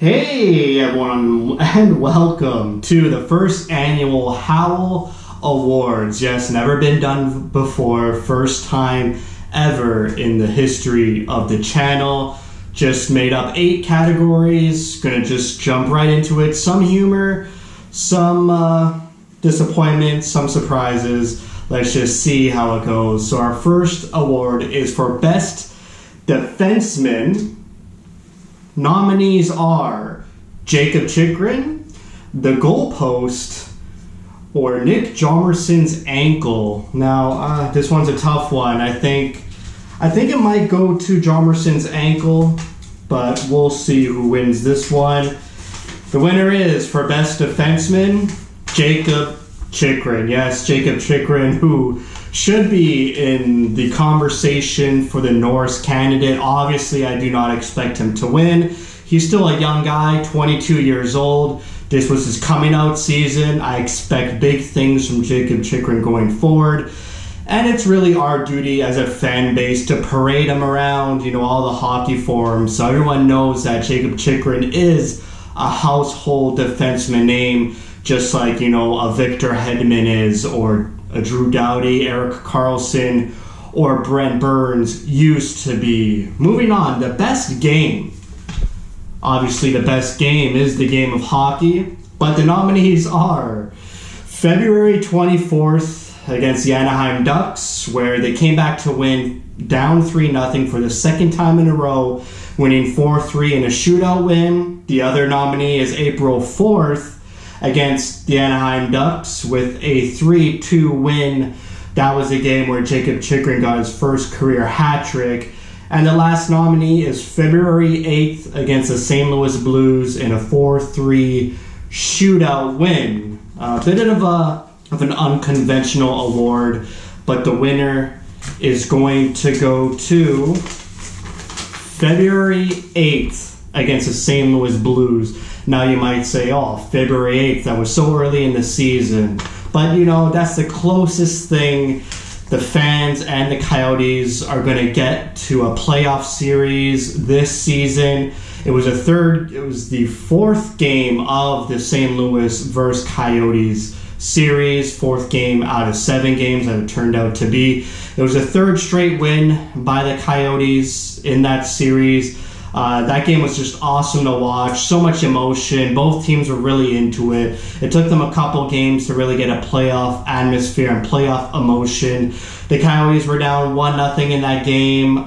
Hey everyone, and welcome to the first annual Howl Awards. Yes, never been done before, first time ever in the history of the channel. Just made up 8 categories, gonna just jump right into it. Some humor, some disappointment, some surprises. Let's just see how it goes. So our first award is for Best Defenseman. Nominees are Jacob Chychrun, The Goalpost, or Nick Hjalmarsson's ankle. Now, this one's a tough one. I think it might go to Hjalmarsson's ankle, but we'll see who wins this one. The winner is, for Best Defenseman, Jacob Chychrun. Yes, Jacob Chychrun, who should be in the conversation for the Norris candidate. Obviously, I do not expect him to win. He's still a young guy, 22 years old. This was his coming out season. I expect big things from Jacob Chychrun going forward. And it's really our duty as a fan base to parade him around, all the hockey forums, so everyone knows that Jacob Chychrun is a household defenseman name, just like, a Victor Hedman is, or a Drew Doughty, Erik Karlsson, or Brent Burns used to be. Moving on, the best game. Obviously, the best game is the game of hockey, but the nominees are February 24th against the Anaheim Ducks, where they came back to win down 3-0 for the second time in a row, winning 4-3 in a shootout win. The other nominee is April 4th against the Anaheim Ducks with a 3-2 win. That was a game where Jacob Chychrun got his first career hat trick. And the last nominee is February 8th against the St. Louis Blues in a 4-3 shootout win. A bit of an unconventional award, but the winner is going to go to February 8th against the St. Louis Blues. Now you might say, February 8th, that was so early in the season. But, that's the closest thing the fans and the Coyotes are going to get to a playoff series this season. It was the 4th game of the St. Louis versus Coyotes series, 4th game out of 7 games that it turned out to be. It was a 3rd straight win by the Coyotes in that series. That game was just awesome to watch. So much emotion. Both teams were really into it. It took them a couple games to really get a playoff atmosphere and playoff emotion. The Coyotes were down 1-0 in that game.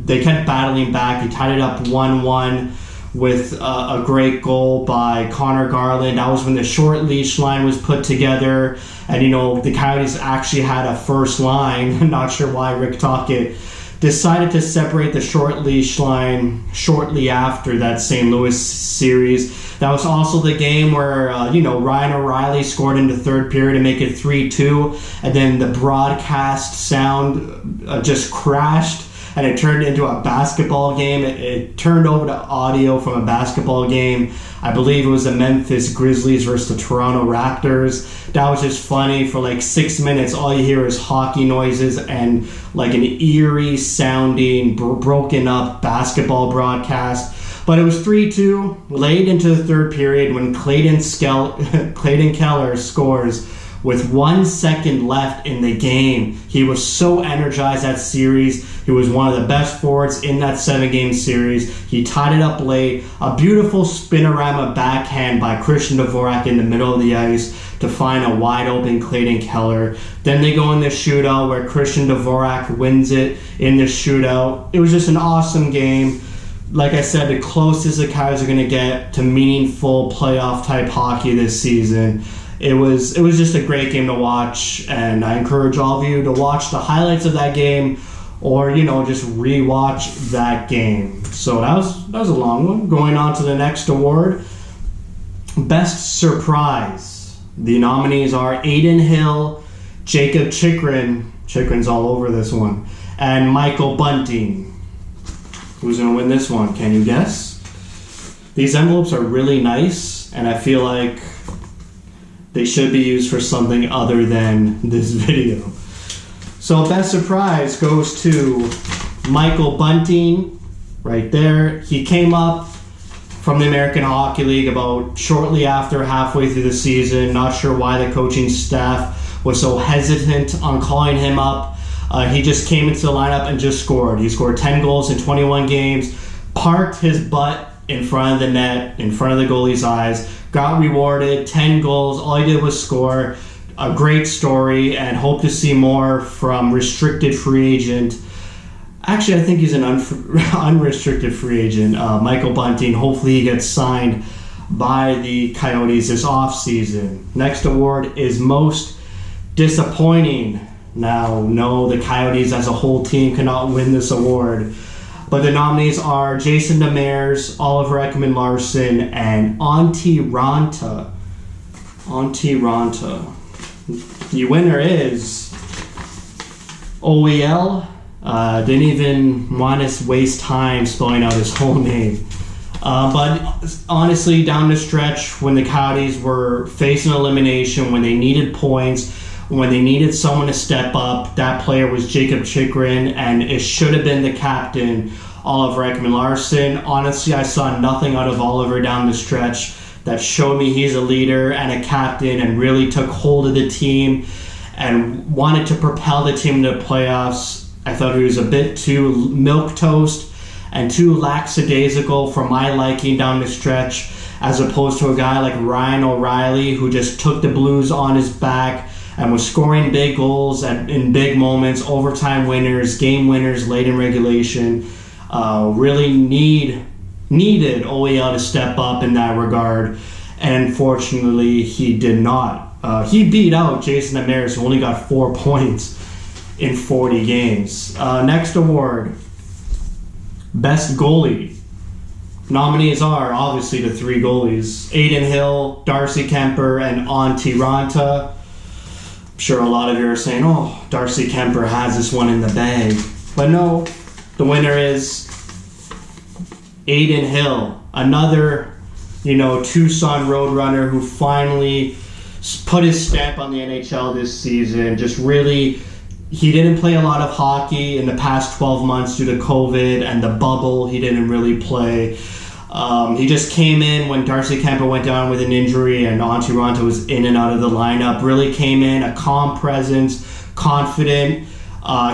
They kept battling back. They tied it up 1-1 with a great goal by Connor Garland. That was when the short leash line was put together. And, the Coyotes actually had a first line. I'm not sure why Rick Tocchet decided to separate the short leash line shortly after that St. Louis series. That was also the game where, Ryan O'Reilly scored in the 3rd period to make it 3-2, and then the broadcast sound just crashed, and it turned into a basketball game. It turned over to audio from a basketball game. I believe it was the Memphis Grizzlies versus the Toronto Raptors. That was just funny. For like 6 minutes, all you hear is hockey noises and like an eerie sounding, broken up basketball broadcast. But it was 3-2 late into the 3rd period when Clayton Keller scores with 1 second left in the game. He was so energized that series. He was one of the best forwards in that 7-game series. He tied it up late. A beautiful spinorama backhand by Christian Dvorak in the middle of the ice to find a wide open Clayton Keller. Then they go in the shootout where Christian Dvorak wins it in the shootout. It was just an awesome game. Like I said, the closest the Coyotes are going to get to meaningful playoff type hockey this season. It was just a great game to watch, and I encourage all of you to watch the highlights of that game, or just rewatch that game. So that was a long one. Going on to the next award, Best Surprise. The nominees are Adin Hill, Jacob Chychrun. Chychrun's all over this one, and Michael Bunting. Who's going to win this one? Can you guess? These envelopes are really nice, and I feel like they should be used for something other than this video. So Best Surprise goes to Michael Bunting right there. He came up from the American Hockey League about shortly after halfway through the season. Not sure why the coaching staff was so hesitant on calling him up. He just came into the lineup and just scored. He scored 10 goals in 21 games, parked his butt in front of the net, in front of the goalie's eyes, got rewarded, 10 goals. All he did was score. A great story, and hope to see more from restricted free agent. Actually, I think he's an unrestricted free agent, Michael Bunting. Hopefully he gets signed by the Coyotes this offseason. Next award is most disappointing. Now, no, the Coyotes as a whole team cannot win this award, but the nominees are Jason Demers, Oliver Ekman-Larsson, and Antti Raanta. Antti Raanta. The winner is OEL. Didn't even want to waste time spelling out his whole name. But honestly, down the stretch, when the Coyotes were facing elimination, when they needed points, when they needed someone to step up, that player was Jakob Chychrun, and it should have been the captain, Oliver Ekman-Larsson. Honestly, I saw nothing out of Oliver down the stretch that showed me he's a leader and a captain and really took hold of the team and wanted to propel the team to the playoffs. I thought he was a bit too milquetoast and too lackadaisical for my liking down the stretch, as opposed to a guy like Ryan O'Reilly, who just took the Blues on his back and was scoring big goals in big moments, overtime winners, game winners late in regulation. Really needed OEL to step up in that regard, and unfortunately he did not. He beat out Jason Demers, who only got 4 points in 40 games. Next award, Best Goalie. Nominees are obviously the 3 goalies, Adin Hill, Darcy Kemper, and Antti Raanta. I'm sure a lot of you are saying, oh, Darcy Kemper has this one in the bag. But no, the winner is Adin Hill, another, Tucson Roadrunner who finally put his stamp on the NHL this season. Just really, he didn't play a lot of hockey in the past 12 months due to COVID and the bubble. He didn't really play. He just came in when Darcy Kemper went down with an injury and Antti Raanta was in and out of the lineup. Really came in, a calm presence, confident,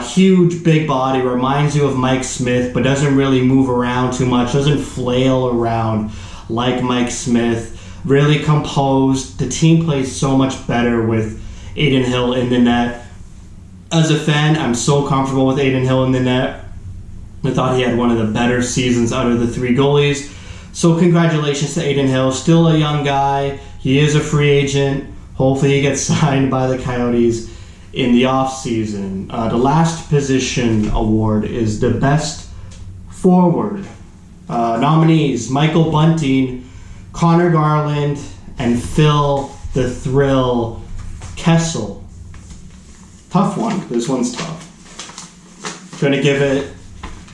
huge, big body, reminds you of Mike Smith, but doesn't really move around too much, doesn't flail around like Mike Smith. Really composed. The team plays so much better with Adin Hill in the net. As a fan, I'm so comfortable with Adin Hill in the net. I thought he had one of the better seasons out of the 3 goalies. So congratulations to Adin Hill. Still a young guy. He is a free agent. Hopefully he gets signed by the Coyotes in the offseason. The last position award is the Best Forward. Nominees, Michael Bunting, Connor Garland, and Phil the Thrill Kessel. Tough one. This one's tough. Going to give it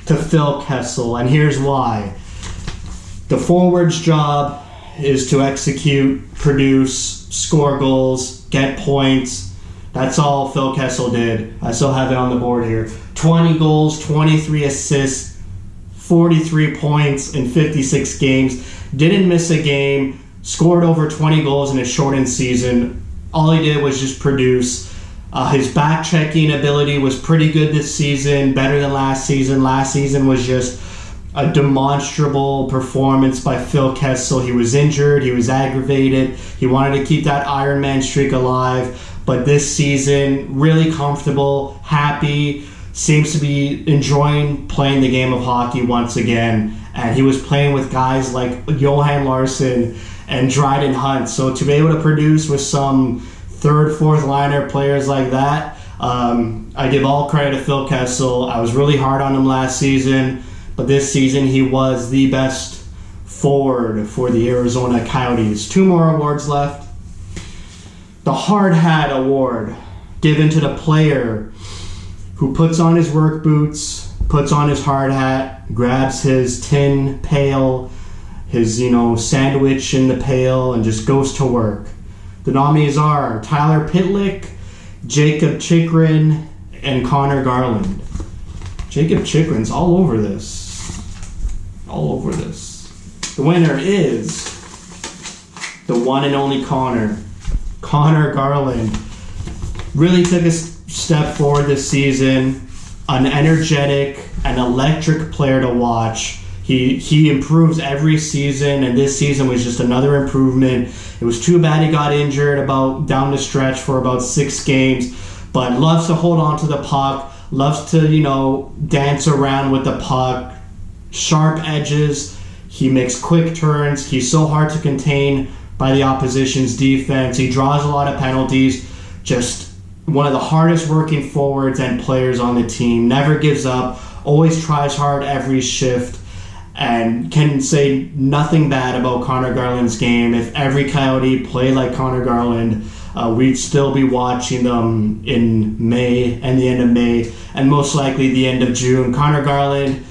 to Phil Kessel, and here's why. The forward's job is to execute, produce, score goals, get points. That's all Phil Kessel did. I still have it on the board here. 20 goals, 23 assists, 43 points in 56 games. Didn't miss a game. Scored over 20 goals in a shortened season. All he did was just produce. His back-checking ability was pretty good this season, better than last season. Last season was just a demonstrable performance by Phil Kessel. He was injured, he was aggravated, he wanted to keep that Iron Man streak alive, but this season, really comfortable, happy, seems to be enjoying playing the game of hockey once again, and he was playing with guys like Johan Larsson and Dryden Hunt, so to be able to produce with some third, fourth liner players like that, I give all credit to Phil Kessel. I was really hard on him last season, but this season he was the best forward for the Arizona Coyotes. 2 more awards left. The Hard Hat Award, given to the player who puts on his work boots, puts on his hard hat, grabs his tin pail, his sandwich in the pail, and just goes to work. The nominees are Tyler Pitlick, Jakob Chychrun, and Connor Garland. Jakob Chychrun's all over this. The winner is the one and only Connor Garland. Really took a step forward this season. An energetic and electric player to watch. He improves every season, and this season was just another improvement. It was too bad he got injured down the stretch for about 6 games, but loves to hold on to the puck, loves to, dance around with the puck, sharp edges. He makes quick turns. He's so hard to contain by the opposition's defense. He draws a lot of penalties. Just one of the hardest working forwards and players on the team. Never gives up. Always tries hard every shift. And can say nothing bad about Connor Garland's game. If every Coyote played like Connor Garland, we'd still be watching them in May and the end of May, and most likely the end of June. Connor Garland,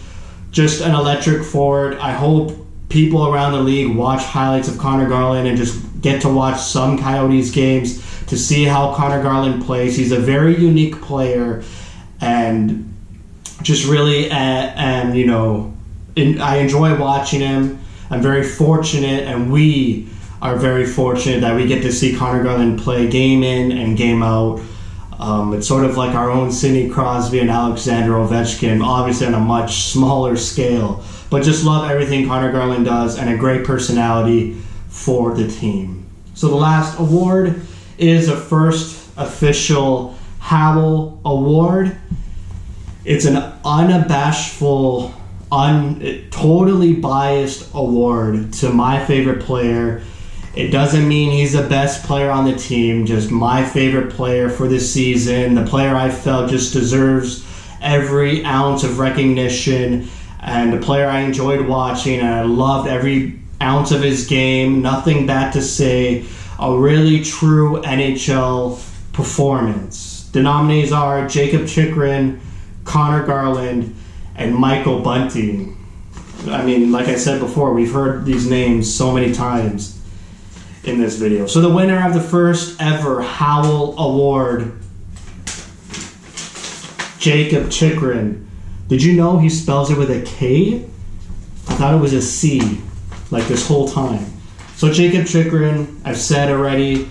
just an electric forward. I hope people around the league watch highlights of Connor Garland and just get to watch some Coyotes games to see how Connor Garland plays. He's a very unique player, and just really, I enjoy watching him. I'm very fortunate, and we are very fortunate that we get to see Connor Garland play game in and game out. It's sort of like our own Sidney Crosby and Alexander Ovechkin, obviously on a much smaller scale. But just love everything Connor Garland does, and a great personality for the team. So the last award is a first official Howl Award. It's an unabashful, totally biased award to my favorite player. It doesn't mean he's the best player on the team, just my favorite player for this season. The player I felt just deserves every ounce of recognition, and the player I enjoyed watching, and I loved every ounce of his game. Nothing bad to say. A really true NHL performance. The nominees are Jacob Chychrun, Connor Garland, and Michael Bunting. I mean, like I said before, we've heard these names so many times in this video. So the winner of the first ever Howl Award, Jacob Chychrun. Did you know he spells it with a K? I thought it was a C, like this whole time. So Jacob Chychrun, I've said already,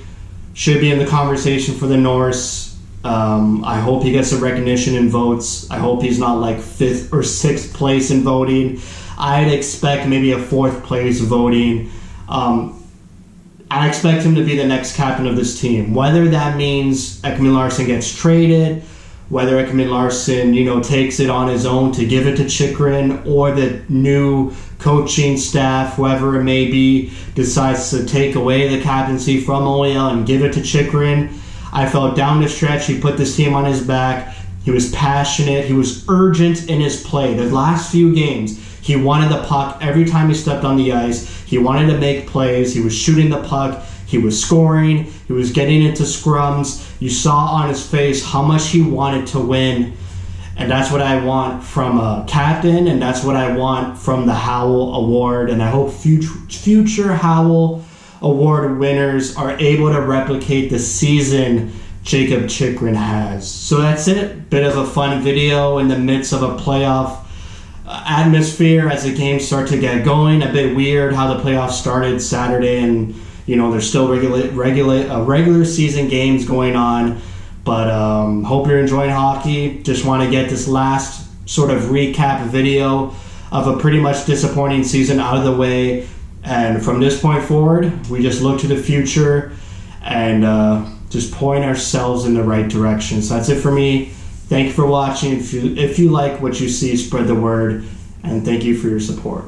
should be in the conversation for the Norse. I hope he gets some recognition in votes. I hope he's not like 5th or 6th place in voting. I'd expect maybe a 4th place voting. I expect him to be the next captain of this team. Whether that means Ekman Larsson gets traded, whether Ekman Larsson, takes it on his own to give it to Chychrun, or the new coaching staff, whoever it may be, decides to take away the captaincy from OEL and give it to Chychrun. I felt down the stretch, he put this team on his back. He was passionate. He was urgent in his play. The last few games, he wanted the puck every time he stepped on the ice. He wanted to make plays. He was shooting the puck. He was scoring. He was getting into scrums. You saw on his face how much he wanted to win. And that's what I want from a captain, and that's what I want from the Howl Award. And I hope future Howl Award winners are able to replicate the season Jacob Chychrun has. So that's it. Bit of a fun video in the midst of a playoff atmosphere as the games start to get going. A bit weird how the playoffs started Saturday, and there's still regular season games going on. But hope you're enjoying hockey. Just want to get this last sort of recap video of a pretty much disappointing season out of the way. And from this point forward, we just look to the future and just point ourselves in the right direction. So that's it for me. Thank you for watching. If you like what you see, spread the word. And thank you for your support.